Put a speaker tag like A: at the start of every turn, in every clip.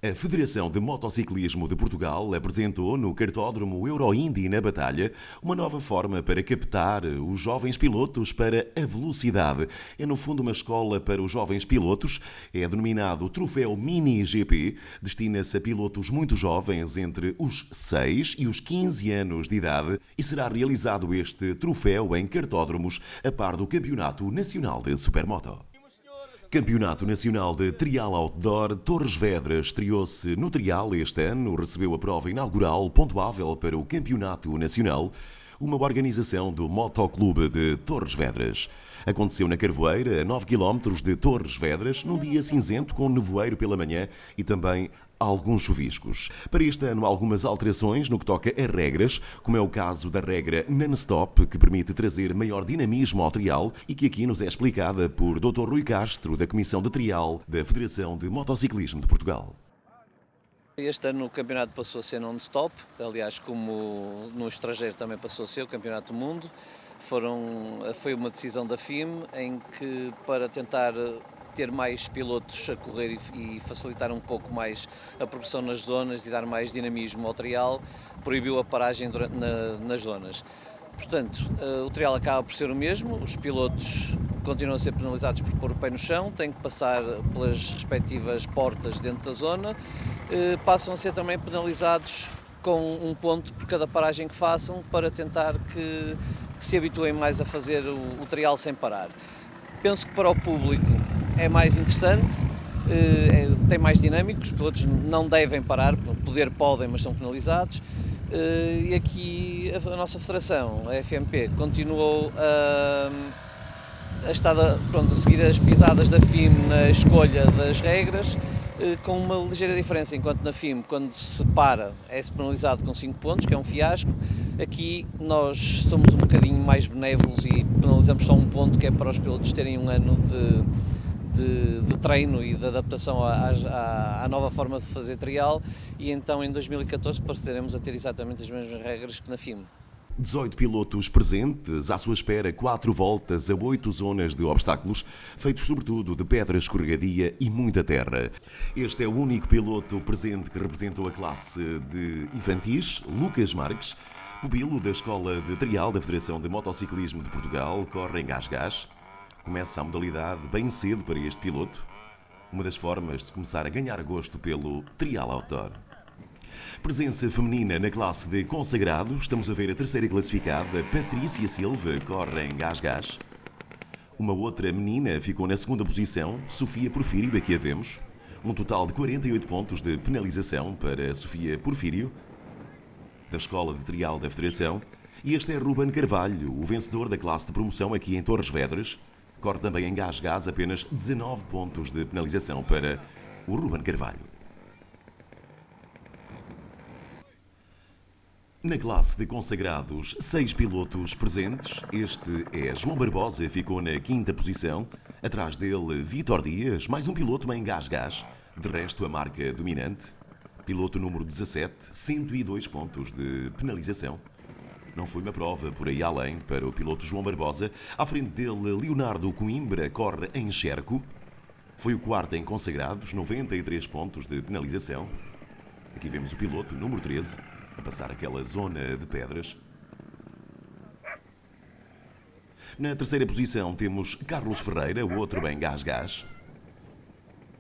A: A Federação de Motociclismo de Portugal apresentou no cartódromo Euroindy na Batalha uma nova forma para captar os jovens pilotos para a velocidade. É no fundo uma escola para os jovens pilotos, é denominado Troféu Mini GP, destina-se a pilotos muito jovens entre os 6 e os 15 anos de idade e será realizado este troféu em cartódromos a par do Campeonato Nacional de Supermoto. Campeonato Nacional de Trial Outdoor, Torres Vedras estreou-se no Trial este ano, recebeu a prova inaugural pontuável para o Campeonato Nacional, uma organização do Motoclube de Torres Vedras. Aconteceu na Carvoeira, a 9 km de Torres Vedras, num dia cinzento com nevoeiro pela manhã e também alguns chuviscos. Para este ano, algumas alterações no que toca a regras, como é o caso da regra non-stop, que permite trazer maior dinamismo ao trial e que aqui nos é explicada por Dr. Rui Castro, da Comissão de Trial da Federação de Motociclismo de Portugal.
B: Este ano o campeonato passou a ser non-stop, aliás, como no estrangeiro também passou a ser o Campeonato do Mundo. Foi uma decisão da FIM em que, para tentar ter mais pilotos a correr e facilitar um pouco mais a progressão nas zonas e dar mais dinamismo ao trial, proibiu a paragem nas zonas. Portanto, o trial acaba por ser o mesmo, os pilotos continuam a ser penalizados por pôr o pé no chão, têm que passar pelas respectivas portas dentro da zona, passam a ser também penalizados com um ponto por cada paragem que façam para tentar que se habituem mais a fazer o trial sem parar. Penso que para o público é mais interessante, tem mais dinâmico, os pilotos não devem parar, podem, mas são penalizados. E aqui a nossa federação, a FMP, continuou a seguir as pisadas da FIM na escolha das regras, com uma ligeira diferença, enquanto na FIM, quando se para, é-se penalizado com 5 pontos, que é um fiasco. Aqui nós somos um bocadinho mais benévolos e penalizamos só um ponto, que é para os pilotos terem um ano de treino e de adaptação à nova forma de fazer trial, e então em 2014 passaremos a ter exatamente as mesmas regras que na FIM.
A: 18 pilotos presentes, à sua espera 4 voltas a 8 zonas de obstáculos, feitos sobretudo de pedra escorregadia e muita terra. Este é o único piloto presente que representou a classe de infantis, Lucas Marques, pupilo da Escola de Trial da Federação de Motociclismo de Portugal, corre em gás-gás. Começa a modalidade bem cedo para este piloto, uma das formas de começar a ganhar gosto pelo trial outdoor. Presença feminina na classe de consagrados, estamos a ver a terceira classificada, Patrícia Silva, corre em gás-gás. Uma outra menina ficou na segunda posição, Sofia Porfírio, aqui a vemos. Um total de 48 pontos de penalização para Sofia Porfírio, da Escola de Trial da Federação. E este é Ruben Carvalho, o vencedor da classe de promoção aqui em Torres Vedras. Corre também em gás-gás, apenas 19 pontos de penalização para o Ruben Carvalho. Na classe de consagrados, 6 pilotos presentes. Este é João Barbosa, ficou na 5ª posição. Atrás dele, Vítor Dias, mais um piloto em gás-gás. De resto, a marca dominante. Piloto número 17, 102 pontos de penalização. Não foi uma prova por aí além para o piloto João Barbosa. À frente dele, Leonardo Coimbra corre em Xerco. Foi o quarto em consagrados, 93 pontos de penalização. Aqui vemos o piloto número 13, a passar aquela zona de pedras. Na terceira posição temos Carlos Ferreira, o outro bem gás-gás.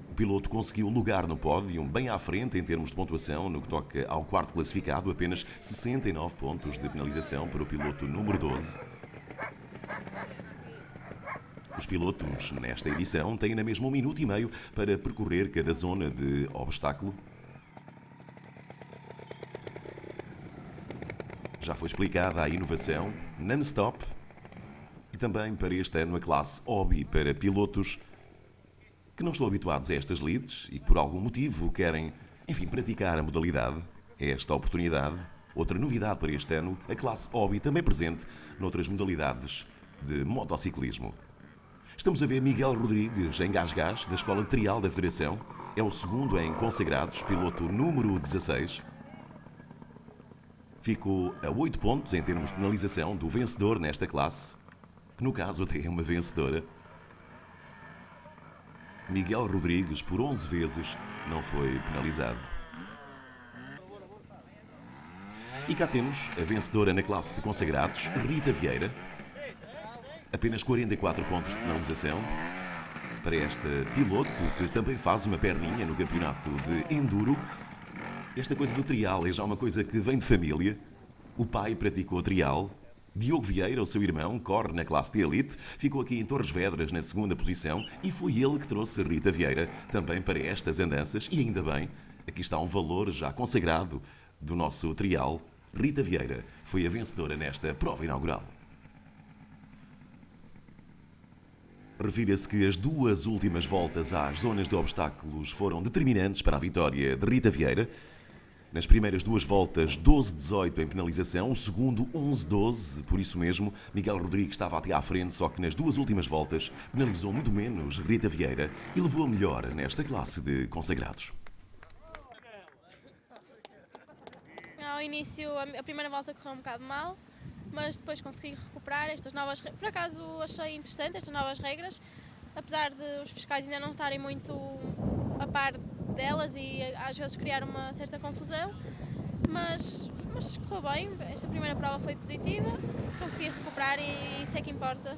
A: O piloto conseguiu lugar no pódio, bem à frente em termos de pontuação, no que toca ao quarto classificado, apenas 69 pontos de penalização para o piloto número 12. Os pilotos, nesta edição, têm na mesma 1 minuto e meio para percorrer cada zona de obstáculo. Já foi explicada a inovação non-stop e também para este ano a classe hobby para pilotos que não estão habituados a estas lides e que por algum motivo querem, praticar a modalidade. É esta a oportunidade. Outra novidade para este ano, a classe hobby também presente noutras modalidades de motociclismo. Estamos a ver Miguel Rodrigues em gás-gás, da Escola de Trial da Federação. É o segundo em consagrados, piloto número 16. Ficou a 8 pontos em termos de penalização do vencedor nesta classe, que no caso até é uma vencedora. Miguel Rodrigues, por 11 vezes, não foi penalizado. E cá temos a vencedora na classe de consagrados, Rita Vieira. Apenas 44 pontos de penalização para esta piloto que também faz uma perninha no campeonato de enduro. Esta coisa do trial é já uma coisa que vem de família. O pai praticou trial. Diogo Vieira, o seu irmão, corre na classe de elite, ficou aqui em Torres Vedras na segunda posição e foi ele que trouxe Rita Vieira também para estas andanças e ainda bem, aqui está um valor já consagrado do nosso trial. Rita Vieira foi a vencedora nesta prova inaugural. Refira-se que as duas últimas voltas às zonas de obstáculos foram determinantes para a vitória de Rita Vieira. Nas primeiras duas voltas, 12-18 em penalização, o segundo 11-12, por isso mesmo, Miguel Rodrigues estava até à frente, só que nas duas últimas voltas penalizou muito menos Rita Vieira e levou a melhor nesta classe de consagrados.
C: Ao início, a primeira volta correu um bocado mal, mas depois consegui recuperar estas novas regras. Por acaso achei interessante estas novas regras, apesar de os fiscais ainda não estarem muito a par delas e às vezes criar uma certa confusão, mas correu bem. Esta primeira prova foi positiva, consegui recuperar e isso é que importa.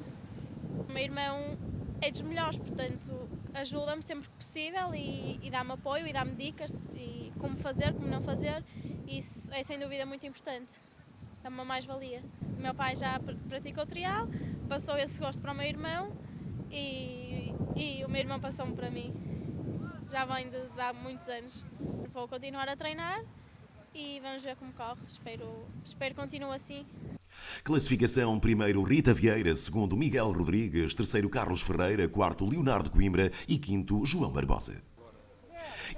C: O meu irmão é dos melhores, portanto ajuda-me sempre que possível e dá-me apoio e dá-me dicas e como fazer, como não fazer. Isso é sem dúvida muito importante, é uma mais-valia. O meu pai já praticou trial, passou esse gosto para o meu irmão e o meu irmão passou-me para mim. Já vem de há muitos anos. Vou continuar a treinar e vamos ver como corre. Espero que continue assim.
A: Classificação: primeiro Rita Vieira, segundo Miguel Rodrigues, terceiro Carlos Ferreira, quarto Leonardo Coimbra e quinto João Barbosa.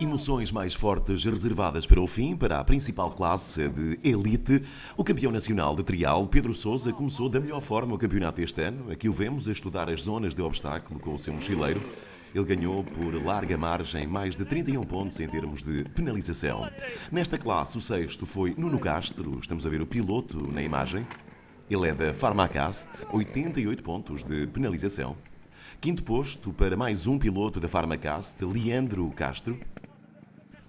A: Emoções mais fortes reservadas para o fim, para a principal classe de elite. O campeão nacional de trial, Pedro Sousa, começou da melhor forma o campeonato este ano. Aqui o vemos a estudar as zonas de obstáculo com o seu mochileiro. Ele ganhou por larga margem mais de 31 pontos em termos de penalização. Nesta classe, o sexto foi Nuno Castro. Estamos a ver o piloto na imagem. Ele é da Pharmacast, 88 pontos de penalização. Quinto posto para mais um piloto da Pharmacast, Leandro Castro.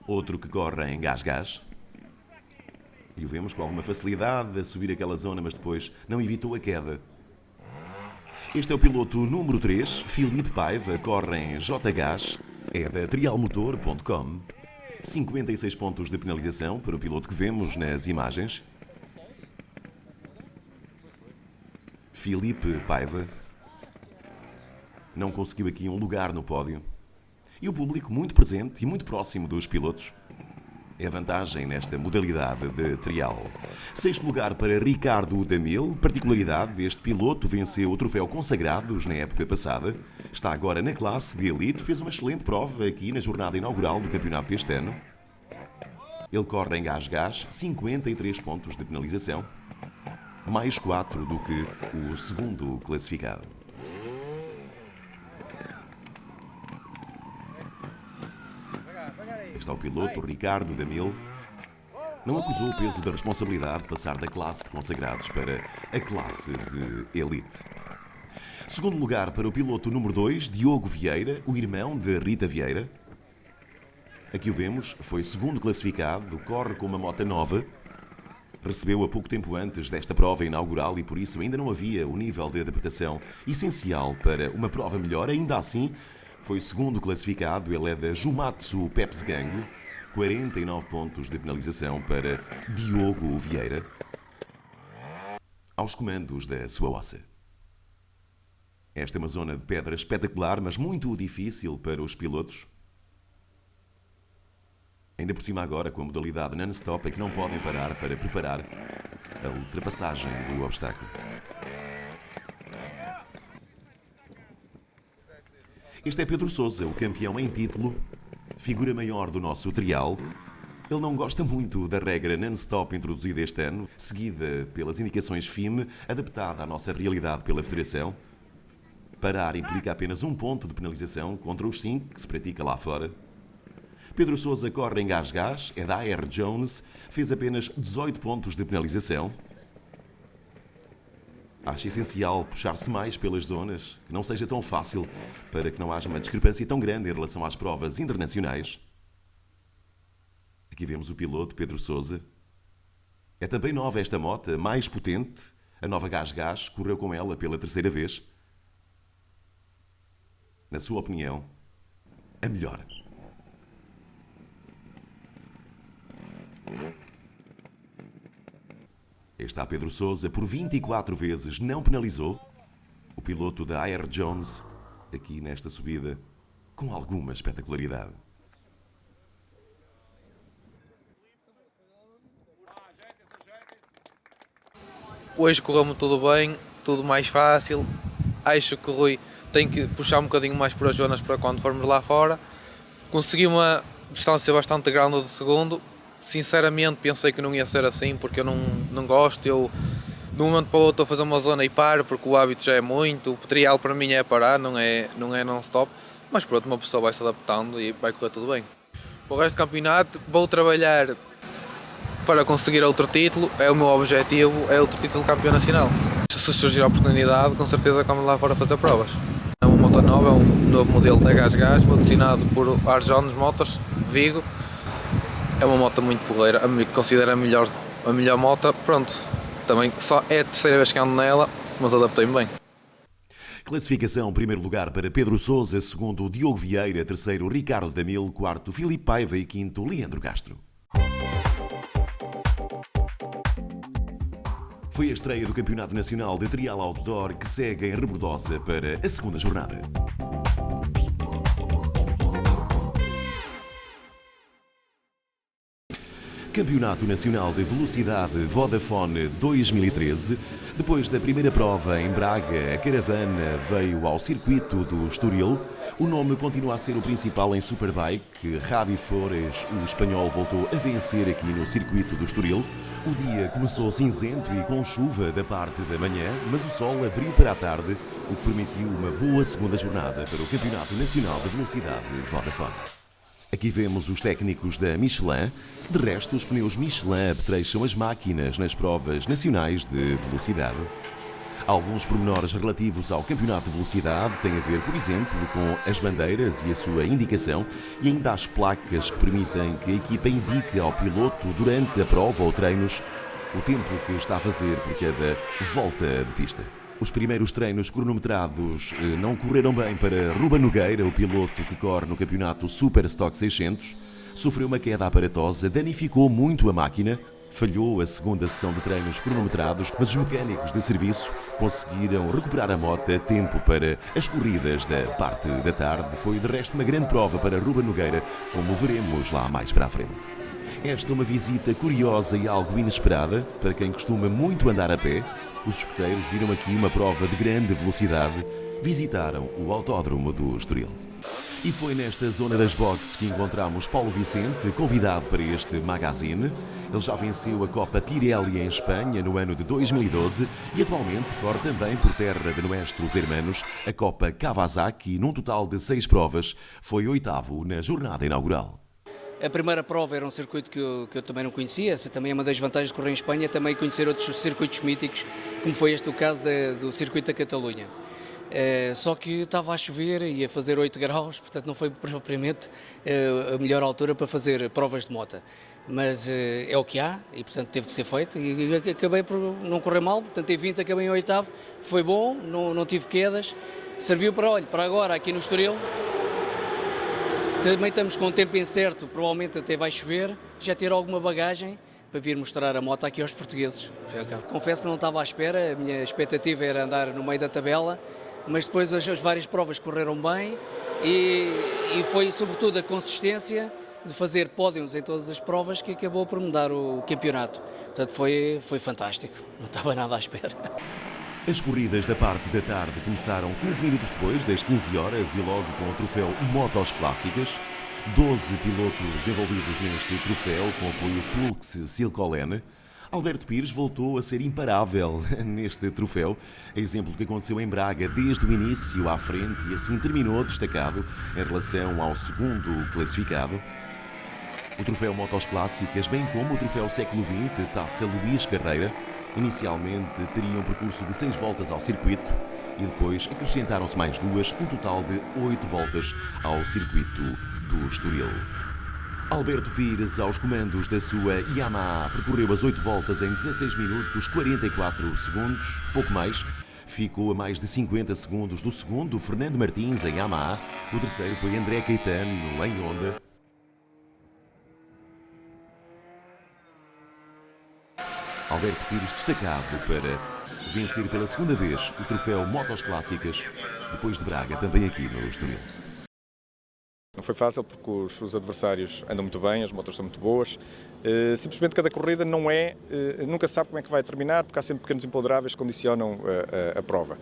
A: Outro que corre em gás-gás. E o vemos com alguma facilidade a subir aquela zona, mas depois não evitou a queda. Este é o piloto número 3, Filipe Paiva, corre em JGás, é da trialmotor.com. 56 pontos de penalização para o piloto que vemos nas imagens. Filipe Paiva não conseguiu aqui um lugar no pódio. E o público muito presente e muito próximo dos pilotos. É a vantagem nesta modalidade de trial. Sexto lugar para Ricardo Damil. Particularidade deste piloto, venceu o troféu Consagrados na época passada. Está agora na classe de elite. Fez uma excelente prova aqui na jornada inaugural do campeonato deste ano. Ele corre em gás-gás, 53 pontos de penalização. Mais 4 do que o segundo classificado. Está o piloto Ricardo Damil. Não acusou o peso da responsabilidade de passar da classe de consagrados para a classe de elite. Segundo lugar para o piloto número 2, Diogo Vieira, o irmão de Rita Vieira. Aqui o vemos, foi segundo classificado, corre com uma moto nova. Recebeu a pouco tempo antes desta prova inaugural e por isso ainda não havia o nível de adaptação essencial para uma prova melhor. Ainda assim, foi segundo classificado, ele é da Jumatsu Peps Gang, 49 pontos de penalização para Diogo Vieira, aos comandos da sua ossa. Esta é uma zona de pedra espetacular, mas muito difícil para os pilotos. Ainda por cima agora, com a modalidade non-stop, é que não podem parar para preparar a ultrapassagem do obstáculo. Este é Pedro Sousa, o campeão em título, figura maior do nosso trial. Ele não gosta muito da regra non-stop introduzida este ano, seguida pelas indicações FIM, adaptada à nossa realidade pela Federação. Parar implica apenas um ponto de penalização contra os 5 que se pratica lá fora. Pedro Sousa corre em gás-gás, é da AR Jones, fez apenas 18 pontos de penalização. Acho essencial puxar-se mais pelas zonas, que não seja tão fácil, para que não haja uma discrepância tão grande em relação às provas internacionais. Aqui vemos o piloto Pedro Sousa. É também nova esta moto, mais potente. A nova Gás correu com ela pela terceira vez. Na sua opinião, a melhor. Está Pedro Sousa, por 24 vezes não penalizou o piloto da AR Jones aqui nesta subida com alguma espetacularidade.
D: Hoje correu-me tudo bem, tudo mais fácil. Acho que o Rui tem que puxar um bocadinho mais por as zonas para quando formos lá fora. Consegui uma distância bastante grande do segundo. Sinceramente pensei que não ia ser assim, porque eu não gosto. Eu de um momento para o outro estou a fazer uma zona e paro, porque o hábito já é muito. O trial para mim é parar, não é non-stop. Mas pronto, uma pessoa vai se adaptando e vai correr tudo bem. Para o resto do campeonato vou trabalhar para conseguir outro título, é o meu objetivo, é outro título de campeão nacional. Se surgir a oportunidade, com certeza vamos lá fora fazer provas. É uma moto nova, é um novo modelo da Gás, patrocinado por Arjones Motos, Vigo. É uma moto muito porreira, considero a melhor moto. Pronto, também só é a terceira vez que ando nela, mas adaptei-me bem.
A: Classificação: primeiro lugar para Pedro Sousa, segundo Diogo Vieira, terceiro Ricardo Damil, quarto Filipe Paiva e quinto Leandro Castro. Foi a estreia do Campeonato Nacional de Trial Outdoor, que segue em Rebordosa para a segunda jornada. Campeonato Nacional de Velocidade Vodafone 2013. Depois da primeira prova em Braga, a caravana veio ao circuito do Estoril. O nome continua a ser o principal em Superbike. Javi Flores, o espanhol, voltou a vencer aqui no circuito do Estoril. O dia começou cinzento e com chuva da parte da manhã, mas o sol abriu para a tarde, o que permitiu uma boa segunda jornada para o Campeonato Nacional de Velocidade Vodafone. Aqui vemos os técnicos da Michelin. De resto, os pneus Michelin apetrecham as máquinas nas provas nacionais de velocidade. Alguns pormenores relativos ao campeonato de velocidade têm a ver, por exemplo, com as bandeiras e a sua indicação, e ainda as placas que permitem que a equipa indique ao piloto durante a prova ou treinos o tempo que está a fazer por cada volta de pista. Os primeiros treinos cronometrados não correram bem para Ruben Nogueira, o piloto que corre no campeonato Super Stock 600. Sofreu uma queda aparatosa, danificou muito a máquina, falhou a segunda sessão de treinos cronometrados, mas os mecânicos de serviço conseguiram recuperar a moto a tempo para as corridas da parte da tarde. Foi de resto uma grande prova para Ruben Nogueira, como veremos lá mais para a frente. Esta é uma visita curiosa e algo inesperada para quem costuma muito andar a pé. Os escoteiros viram aqui uma prova de grande velocidade, visitaram o Autódromo do Estoril. E foi nesta zona das boxes que encontramos Paulo Vicente, convidado para este magazine. Ele já venceu a Copa Pirelli em Espanha no ano de 2012 e atualmente corre também por terra de Nuestros Hermanos a Copa Kawasaki. Num total de 6 provas, foi oitavo na jornada inaugural.
E: A primeira prova era um circuito que eu também não conhecia. Essa também é uma das vantagens de correr em Espanha, também conhecer outros circuitos míticos, como foi este o caso do circuito da Catalunha. Só que estava a chover e a fazer 8 graus, portanto não foi propriamente a melhor altura para fazer provas de moto. Mas é o que há e portanto teve que ser feito e acabei por não correr mal, portanto em 20 acabei em oitavo, foi bom, não tive quedas, serviu para agora aqui no Estoril. Também estamos com um tempo incerto, provavelmente até vai chover, já ter alguma bagagem para vir mostrar a moto aqui aos portugueses. Confesso que não estava à espera, a minha expectativa era andar no meio da tabela, mas depois as várias provas correram bem e foi sobretudo a consistência de fazer pódios em todas as provas que acabou por me dar o campeonato. Portanto foi fantástico, não estava nada à espera.
A: As corridas da parte da tarde começaram 15 minutos depois das 15 horas e logo com o troféu Motos Clássicas. 12 pilotos envolvidos neste troféu, com apoio Flux Silcolene. Alberto Pires voltou a ser imparável neste troféu, exemplo do que aconteceu em Braga desde o início à frente e assim terminou destacado em relação ao segundo classificado. O troféu Motos Clássicas, bem como o troféu Século XX Taça Luís Carreira, inicialmente teriam um percurso de 6 voltas ao circuito e depois acrescentaram-se mais 2, um total de 8 voltas ao circuito do Estoril. Alberto Pires, aos comandos da sua Yamaha, percorreu as 8 voltas em 16 minutos 44 segundos, pouco mais. Ficou a mais de 50 segundos do segundo, Fernando Martins, em Yamaha. O terceiro foi André Caetano, em Honda. Alberto Pires destacado para vencer pela segunda vez o troféu Motos Clássicas, depois de Braga, também aqui no Estoril.
F: Não foi fácil porque os adversários andam muito bem, as motos são muito boas. Simplesmente cada corrida nunca se sabe como é que vai terminar, porque há sempre pequenos imponderáveis que condicionam a prova.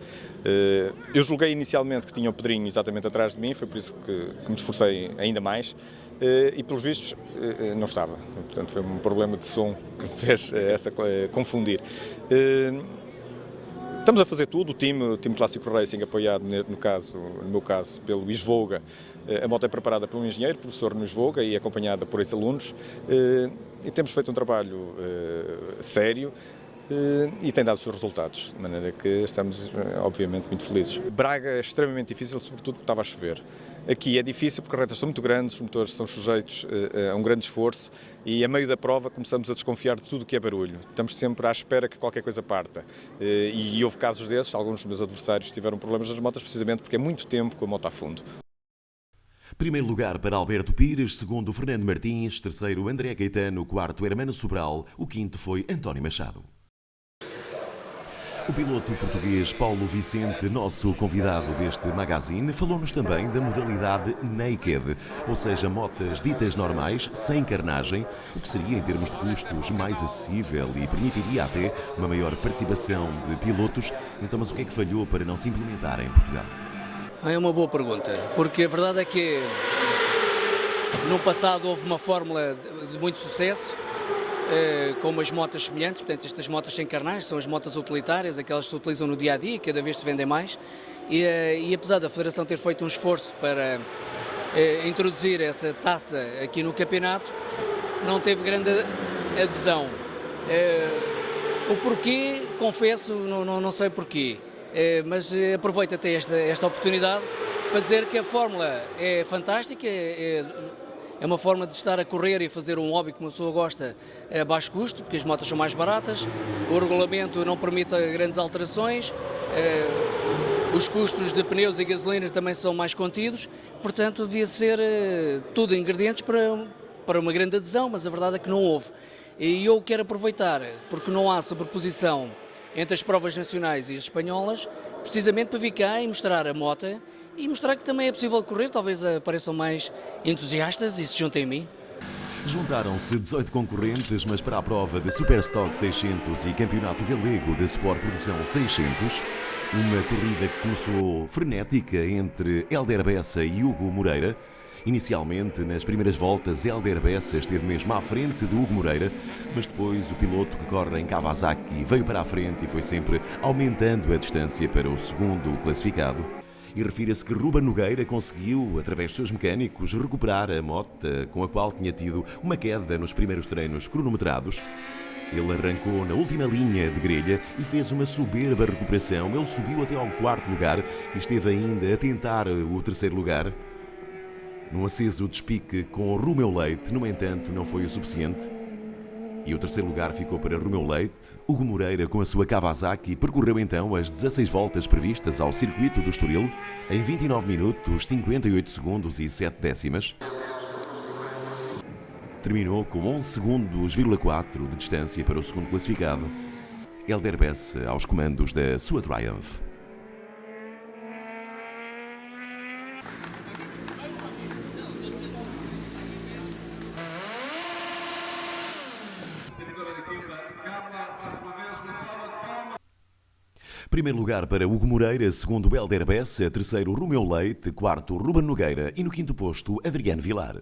F: Eu julguei inicialmente que tinha o Pedrinho exatamente atrás de mim, foi por isso que me esforcei ainda mais. E pelos vistos não estava, portanto foi um problema de som que me fez confundir. Estamos a fazer tudo, o time Clássico Racing, apoiado no meu caso pelo Isvoga. A moto é preparada por um engenheiro, professor no Isvoga, e acompanhada por esses alunos. E temos feito um trabalho sério e tem dado os seus resultados, de maneira que estamos, obviamente, muito felizes. Braga é extremamente difícil, sobretudo porque estava a chover. Aqui é difícil porque as retas são muito grandes, os motores são sujeitos a um grande esforço e a meio da prova começamos a desconfiar de tudo que é barulho. Estamos sempre à espera que qualquer coisa parta. E houve casos desses, alguns dos meus adversários tiveram problemas nas motas precisamente porque é muito tempo com a moto a fundo.
A: Primeiro lugar para Alberto Pires, segundo Fernando Martins, terceiro André Caetano, quarto Hermano Sobral, o quinto foi António Machado. O piloto português Paulo Vicente, nosso convidado deste magazine, falou-nos também da modalidade naked, ou seja, motas ditas normais, sem carnagem, o que seria, em termos de custos, mais acessível e permitiria até uma maior participação de pilotos. Então, mas o que é que falhou para não se implementar em Portugal?
E: É uma boa pergunta, porque a verdade é que no passado houve uma fórmula de muito sucesso, com umas motas semelhantes, portanto estas motas sem carnais são as motas utilitárias, aquelas que se utilizam no dia a dia e cada vez se vendem mais, e apesar da Federação ter feito um esforço para introduzir essa taça aqui no campeonato, não teve grande adesão. O porquê, confesso, não sei porquê, mas aproveito até esta oportunidade para dizer que a fórmula é fantástica, é uma forma de estar a correr e fazer um hobby que uma pessoa gosta a baixo custo, porque as motas são mais baratas, o regulamento não permite grandes alterações, os custos de pneus e gasolinas também são mais contidos, portanto devia ser tudo ingredientes para uma grande adesão, mas a verdade é que não houve. E eu quero aproveitar, porque não há sobreposição entre as provas nacionais e as espanholas, precisamente para vir cá e mostrar a moto e mostrar que também é possível correr, talvez apareçam mais entusiastas e se juntem a mim.
A: Juntaram-se 18 concorrentes, mas para a prova de Superstock 600 e Campeonato Galego de Sport Produção 600, uma corrida que começou frenética entre Hélder Bessa e Hugo Moreira. Inicialmente, nas primeiras voltas, Hélder Bessa esteve mesmo à frente de Hugo Moreira, mas depois o piloto que corre em Kawasaki veio para a frente e foi sempre aumentando a distância para o segundo classificado. E refira-se que Ruben Nogueira conseguiu, através dos seus mecânicos, recuperar a moto com a qual tinha tido uma queda nos primeiros treinos cronometrados. Ele arrancou na última linha de grelha e fez uma soberba recuperação. Ele subiu até ao quarto lugar e esteve ainda a tentar o terceiro lugar. Num aceso despique com Romeu Leite, no entanto, não foi o suficiente. E o terceiro lugar ficou para Romeu Leite. Hugo Moreira, com a sua Kawasaki, percorreu então as 16 voltas previstas ao circuito do Estoril em 29 minutos, 58 segundos e 7 décimas. Terminou com 11 segundos,4 de distância para o segundo classificado, Hélder Bessa, aos comandos da sua Triumph. Primeiro lugar para Hugo Moreira, segundo Hélder Bessa, terceiro Romeu Leite, quarto Ruben Nogueira e no quinto posto Adriano Vilar.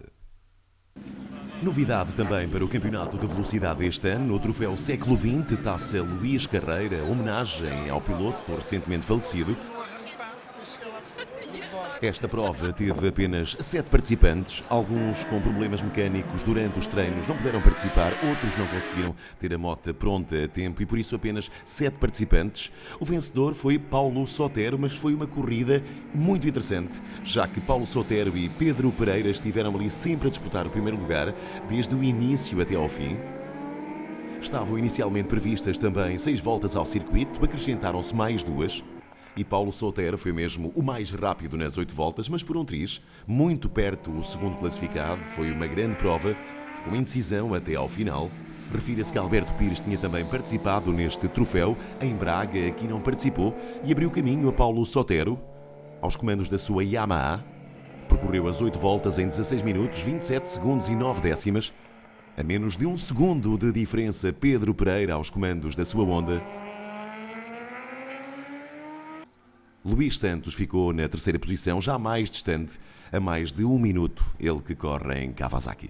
A: Novidade também para o Campeonato de Velocidade este ano, o troféu Século XX, Taça Luís Carreira, homenagem ao piloto recentemente falecido. Esta prova teve apenas 7 participantes, alguns com problemas mecânicos durante os treinos não puderam participar, outros não conseguiram ter a moto pronta a tempo e por isso apenas 7 participantes. O vencedor foi Paulo Sotero, mas foi uma corrida muito interessante, já que Paulo Sotero e Pedro Pereira estiveram ali sempre a disputar o primeiro lugar, desde o início até ao fim. Estavam inicialmente previstas também 6 voltas ao circuito, acrescentaram-se mais 2. E Paulo Sotero foi mesmo o mais rápido nas 8 voltas, mas por um triz, muito perto o segundo classificado. Foi uma grande prova, com indecisão até ao final. Refira-se que Alberto Pires tinha também participado neste troféu. Em Braga, aqui não participou e abriu caminho a Paulo Sotero, aos comandos da sua Yamaha. Percorreu as 8 voltas em 16 minutos, 27 segundos e 9 décimas. A menos de 1 segundo de diferença, Pedro Pereira aos comandos da sua Honda. Luís Santos ficou na terceira posição, já mais distante, a mais de 1 minuto, ele que corre em Kawasaki.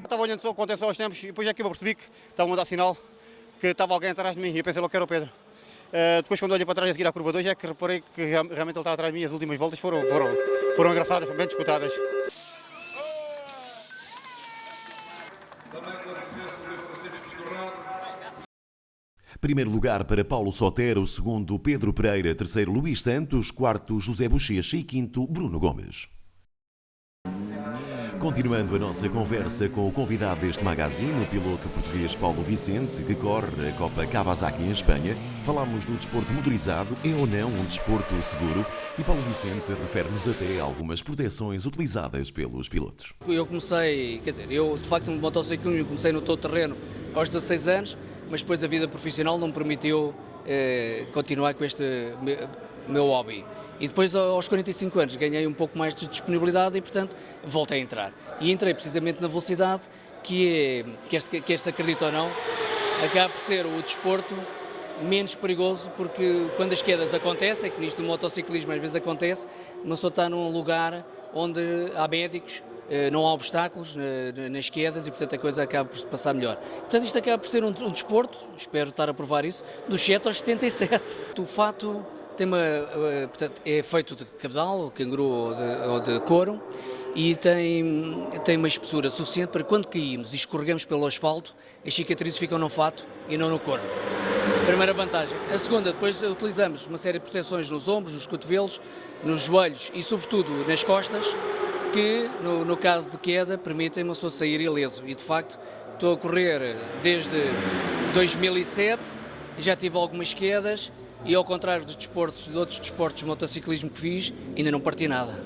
G: Estava olhando só o que aconteceu aos tempos e depois é que eu percebi que estavam a dar sinal que estava alguém atrás de mim e eu pensei logo que era o Pedro. Depois quando olhei para trás a seguir à curva 2 é que reparei que realmente ele estava atrás de mim e as últimas voltas foram engraçadas, bem disputadas.
A: Primeiro lugar para Paulo Sotero, segundo Pedro Pereira, terceiro Luís Santos, quarto José Bochecha e quinto Bruno Gomes. Continuando a nossa conversa com o convidado deste magazine, o piloto português Paulo Vicente, que corre a Copa Kawasaki em Espanha, falámos do desporto motorizado, é ou não um desporto seguro? E Paulo Vicente refere-nos até algumas proteções utilizadas pelos pilotos.
E: Eu comecei, eu de facto no motociclismo comecei no todo-terreno aos 16 anos, mas depois a vida profissional não me permitiu continuar com este meu hobby. E depois, aos 45 anos, ganhei um pouco mais de disponibilidade e, portanto, voltei a entrar. E entrei precisamente na velocidade, que é, quer se acredita ou não, acaba por ser o desporto menos perigoso, porque quando as quedas acontecem, que nisto do motociclismo às vezes acontece, uma pessoa está num lugar onde há médicos, não há obstáculos nas quedas e, portanto, a coisa acaba por se passar melhor. Portanto, isto acaba por ser um desporto, espero estar a provar isso, dos 7 aos 77. O fato portanto, é feito de cabedal, canguru ou de couro e tem uma espessura suficiente para quando caímos e escorregamos pelo asfalto, as cicatrizes ficam no fato e não no corpo. Primeira vantagem. A segunda, depois utilizamos uma série de proteções nos ombros, nos cotovelos, nos joelhos e sobretudo nas costas, que no caso de queda permitem uma pessoa sair ileso. E de facto estou a correr desde 2007, já tive algumas quedas e ao contrário de outros desportos de motociclismo que fiz, ainda não parti nada.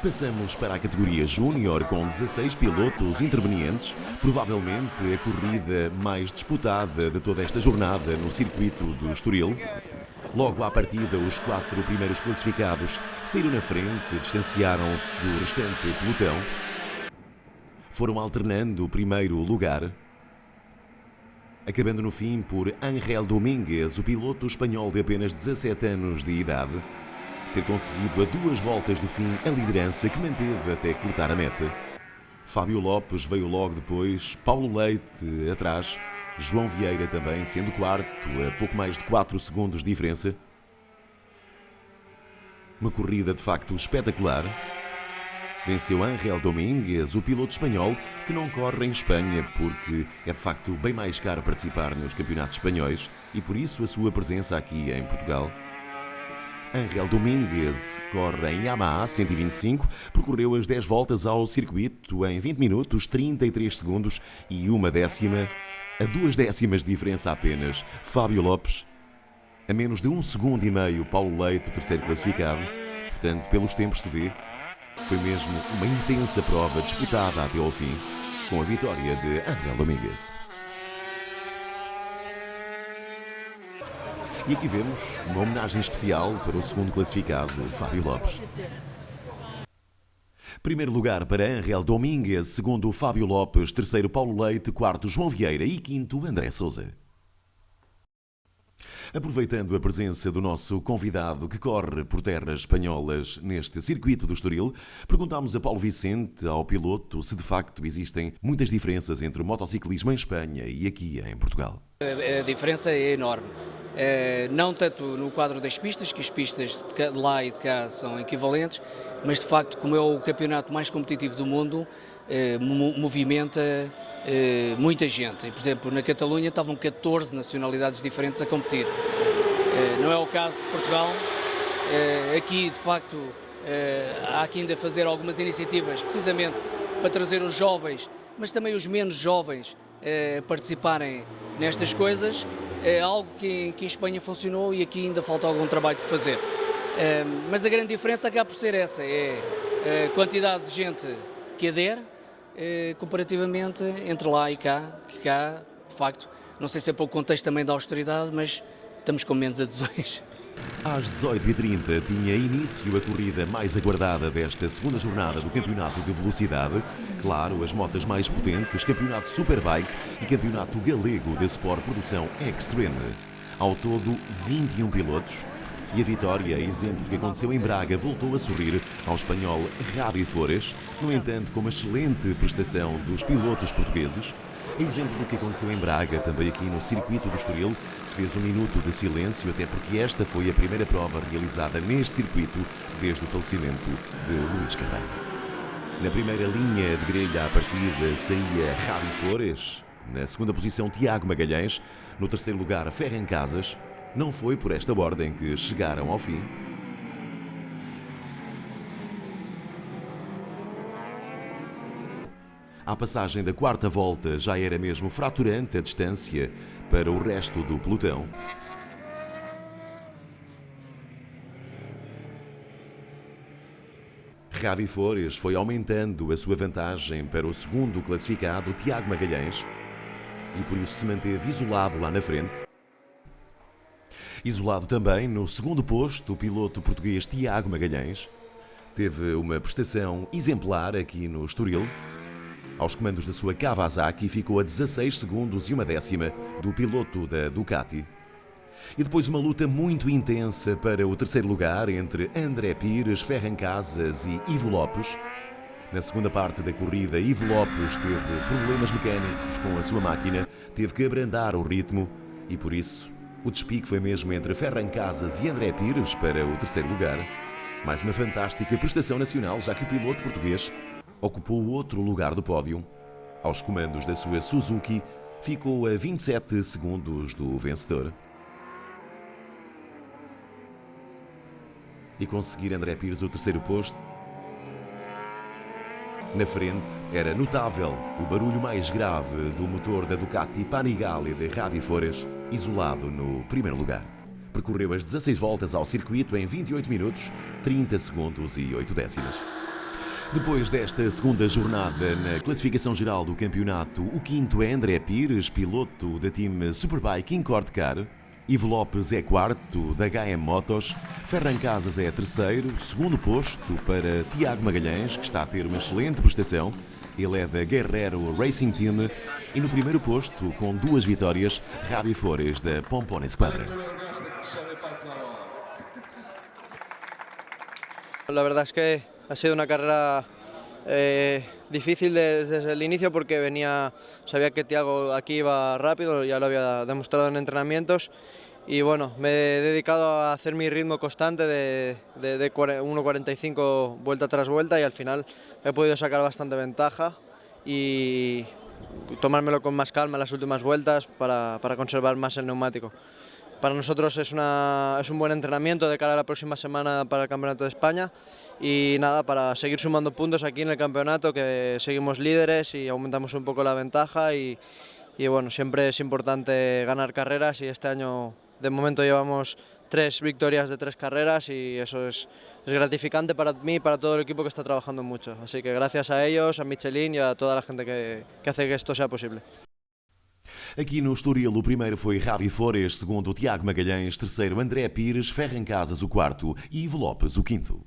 A: Passamos para a categoria Júnior com 16 pilotos intervenientes, provavelmente a corrida mais disputada de toda esta jornada no circuito do Estoril. Logo à partida, os 4 primeiros classificados saíram na frente, distanciaram-se do restante pelotão. Foram alternando o primeiro lugar, acabando no fim por Ángel Domínguez, o piloto espanhol de apenas 17 anos de idade, ter conseguido a 2 voltas do fim a liderança que manteve até cortar a meta. Fábio Lopes veio logo depois, Paulo Leite atrás, João Vieira também sendo quarto, a pouco mais de 4 segundos de diferença. Uma corrida de facto espetacular. Venceu Ángel Domínguez, o piloto espanhol, que não corre em Espanha porque é de facto bem mais caro participar nos campeonatos espanhóis e por isso a sua presença aqui em Portugal. Ángel Domínguez corre em Yamaha 125, percorreu as 10 voltas ao circuito em 20 minutos, 33 segundos e 1 décima. A 2 décimas de diferença apenas, Fábio Lopes. A menos de 1 segundo e meio, Paulo Leite, o terceiro classificado. Portanto, pelos tempos se vê, foi mesmo uma intensa prova disputada até ao fim, com a vitória de Ángel Domínguez. E aqui vemos uma homenagem especial para o segundo classificado, Fábio Lopes. Primeiro lugar para Ángel Domínguez, segundo Fábio Lopes, terceiro Paulo Leite, quarto João Vieira e quinto André Sousa. Aproveitando a presença do nosso convidado que corre por terras espanholas neste circuito do Estoril, perguntámos a Paulo Vicente, ao piloto, se de facto existem muitas diferenças entre o motociclismo em Espanha e aqui em Portugal.
E: A diferença é enorme. Não tanto no quadro das pistas, que as pistas de lá e de cá são equivalentes, mas de facto, como é o campeonato mais competitivo do mundo, movimenta muita gente. Por exemplo, na Catalunha estavam 14 nacionalidades diferentes a competir. Não é o caso de Portugal. Aqui, de facto, há aqui ainda fazer algumas iniciativas, precisamente para trazer os jovens, mas também os menos jovens, a participarem nestas coisas. É algo que em Espanha funcionou e aqui ainda falta algum trabalho por fazer. Mas a grande diferença acaba por ser essa, é a quantidade de gente que adere, comparativamente entre lá e cá, que cá, de facto, não sei se é pelo contexto também da austeridade, mas estamos com menos adesões.
A: Às 18h30 tinha início a corrida mais aguardada desta segunda jornada do Campeonato de Velocidade. Claro, as motas mais potentes, Campeonato Superbike e Campeonato Galego de Sport Produção Extreme. Ao todo, 21 pilotos. E a vitória, exemplo do que aconteceu em Braga, voltou a sorrir ao espanhol Javi Forés, no entanto com uma excelente prestação dos pilotos portugueses. Exemplo do que aconteceu em Braga, também aqui no circuito do Estoril, se fez um minuto de silêncio, até porque esta foi a primeira prova realizada neste circuito desde o falecimento de Luís Carvalho. Na primeira linha de grelha à partida saía Javi Forés, na segunda posição Tiago Magalhães, no terceiro lugar Ferran Casas. Não foi por esta ordem que chegaram ao fim. À passagem da quarta volta já era mesmo fraturante a distância para o resto do pelotão. Javi Forés foi aumentando a sua vantagem para o segundo classificado, Tiago Magalhães, e por isso se manteve isolado lá na frente. Isolado também no segundo posto, o piloto português Tiago Magalhães teve uma prestação exemplar aqui no Estoril. Aos comandos da sua Kawasaki ficou a 16 segundos e uma décima do piloto da Ducati. E depois uma luta muito intensa para o terceiro lugar entre André Pires, Ferran Casas e Ivo Lopes. Na segunda parte da corrida, Ivo Lopes teve problemas mecânicos com a sua máquina, teve que abrandar o ritmo e por isso o despique foi mesmo entre Ferran Casas e André Pires para o terceiro lugar. Mais uma fantástica prestação nacional, já que o piloto português ocupou o outro lugar do pódio. Aos comandos da sua Suzuki, ficou a 27 segundos do vencedor. E conseguir André Pires o terceiro posto. Na frente era notável o barulho mais grave do motor da Ducati Panigale de Javi Forés, isolado no primeiro lugar. Percorreu as 16 voltas ao circuito em 28 minutos, 30 segundos e 8 décimas. Depois desta segunda jornada na classificação geral do campeonato, o quinto é André Pires, piloto da Team Superbike Incord Car. Ivo Lopes é quarto da HM Motos, Ferran Casas é terceiro, segundo posto para Tiago Magalhães, que está a ter uma excelente prestação. Ele é da Guerrero Racing Team e no primeiro posto, com 2 vitórias, Javi Forés da Pompone Squadra.
H: La verdad es que ha sido una carrera difícil desde el inicio porque sabía que Thiago aquí iba rápido, ya lo había demostrado en entrenamientos y bueno, me he dedicado a hacer mi ritmo constante de 1.45 vuelta tras vuelta y al final he podido sacar bastante ventaja y tomármelo con más calma en las últimas vueltas para conservar más el neumático. Para nosotros es un buen entrenamiento de cara a la próxima semana para el Campeonato de España y nada, para seguir sumando puntos aquí en el campeonato, que seguimos líderes y aumentamos un poco la ventaja y bueno, siempre es importante ganar carreras y este año de momento llevamos 3 victorias de 3 carreras y eso es gratificante para mí y para todo el equipo que está trabajando mucho. Así que gracias a ellos, a Michelin y a toda la gente que hace que esto sea posible.
A: Aqui no Estoril, o primeiro foi Javi Forés, segundo Tiago Magalhães, terceiro André Pires, Ferran Casas o quarto e Ivo Lopes o quinto.